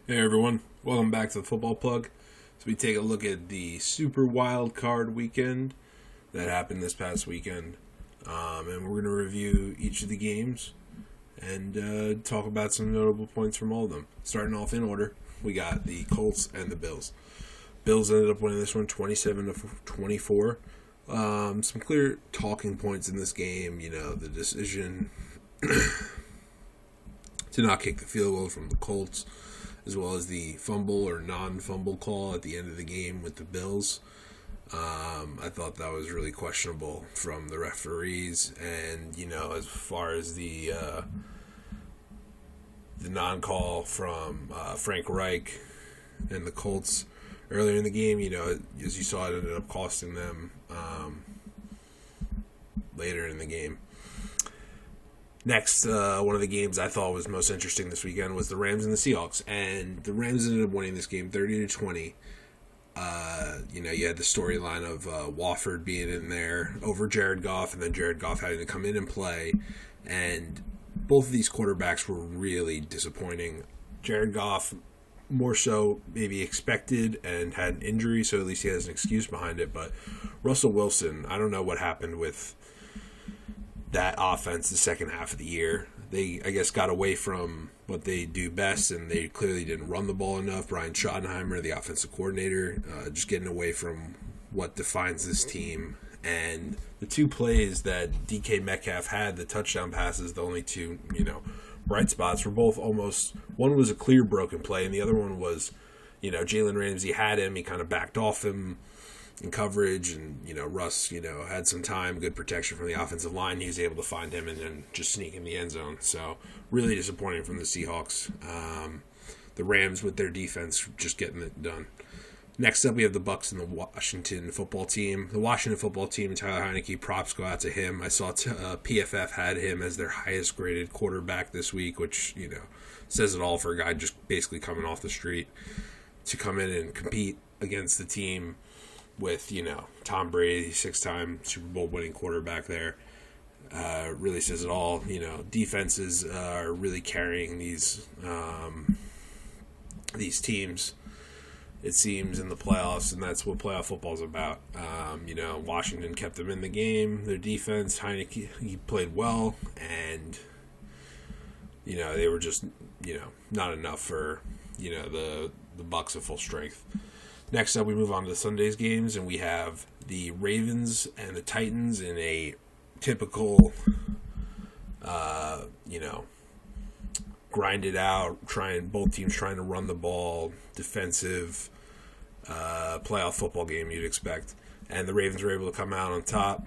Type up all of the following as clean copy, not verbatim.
Hey everyone, welcome back to the Football Plug. So we take a look at the Super Wild Card weekend that happened this past weekend, and we're going to review each of the games and talk about some notable points from all of them. Starting off in order, we got the Colts and the Bills. Bills ended up winning this one 27-24. Some clear talking points in this game. The decision to not kick the field goal from the Colts, as well as the fumble or non-fumble call at the end of the game with the Bills. I thought that was really questionable from the referees. And, as far as the non-call from Frank Reich and the Colts earlier in the game, as you saw, it ended up costing them later in the game. Next, one of the games I thought was most interesting this weekend was the Rams and the Seahawks, and the Rams ended up winning this game 30-20. You had the storyline of Wofford being in there over Jared Goff, and then Jared Goff having to come in and play, and both of these quarterbacks were really disappointing. Jared Goff more so maybe expected and had an injury, so at least he has an excuse behind it, but Russell Wilson, I don't know what happened with that offense the second half of the year. They, I guess, got away from what they do best, and they clearly didn't run the ball enough. Brian Schottenheimer, the offensive coordinator, just getting away from what defines this team. And the two plays that DK Metcalf had, the touchdown passes, the only two, bright spots, were both almost, one was a clear broken play, and the other one was, Jalen Ramsey had him, he kind of backed off him in coverage, and Russ had some time, good protection from the offensive line. He was able to find him and then just sneak in the end zone. So really disappointing from the Seahawks. The Rams with their defense just getting it done. Next up, we have the Bucs and the Washington football team. The Washington football team, Tyler Heineke, props go out to him. I saw PFF had him as their highest graded quarterback this week, which says it all for a guy just basically coming off the street to come in and compete against the team with, Tom Brady, 6-time Super Bowl winning quarterback there. Really says it all. Defenses are really carrying these teams, it seems, in the playoffs, and that's what playoff football is about. Washington kept them in the game. Their defense, Heineke, he played well, and, they were just, not enough for, the Bucs at full strength. Next up, we move on to Sunday's games, and we have the Ravens and the Titans in a typical, grind it out, both teams trying to run the ball, defensive, playoff football game you'd expect. And the Ravens were able to come out on top.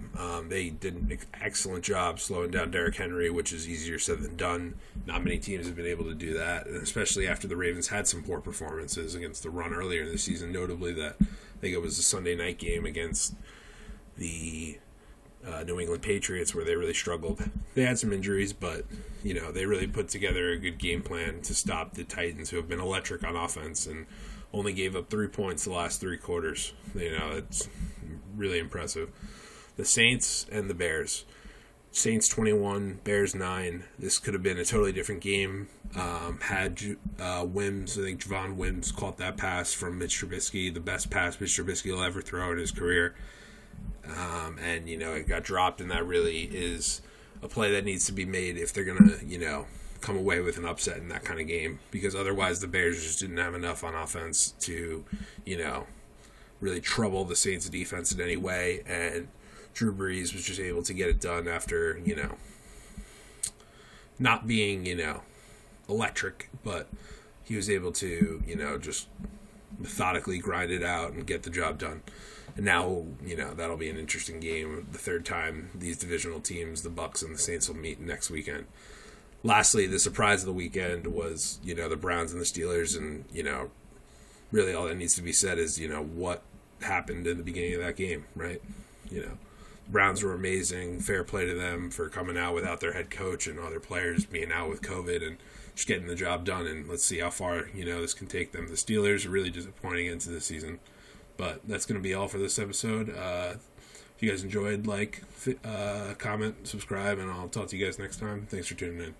They did an excellent job slowing down Derrick Henry, which is easier said than done. Not many teams have been able to do that, and especially after the Ravens had some poor performances against the run earlier in the season, notably that I think it was a Sunday night game against the New England Patriots where they really struggled. They had some injuries, but they really put together a good game plan to stop the Titans, who have been electric on offense and only gave up 3 points the last 3 quarters. It's really impressive. The Saints and the Bears. Saints 21, Bears 9. This could have been a totally different game. Had Wims, I think Javon Wims caught that pass from Mitch Trubisky, the best pass Mitch Trubisky will ever throw in his career. And it got dropped, and that really is a play that needs to be made if they're going to, come away with an upset in that kind of game, because otherwise the Bears just didn't have enough on offense to, really trouble the Saints defense in any way, and Drew Brees was just able to get it done after, not being, electric, but he was able to, just methodically grind it out and get the job done. And now, that'll be an interesting game. The third time these divisional teams, the Bucs and the Saints, will meet next weekend. Lastly, the surprise of the weekend was, the Browns and the Steelers, and, really all that needs to be said is, what happened in the beginning of that game, right? The Browns were amazing. Fair play to them for coming out without their head coach and other players being out with COVID and just getting the job done. And let's see how far, this can take them. The Steelers are really disappointing into the season. But that's going to be all for this episode. If you guys enjoyed, comment, subscribe, and I'll talk to you guys next time. Thanks for tuning in.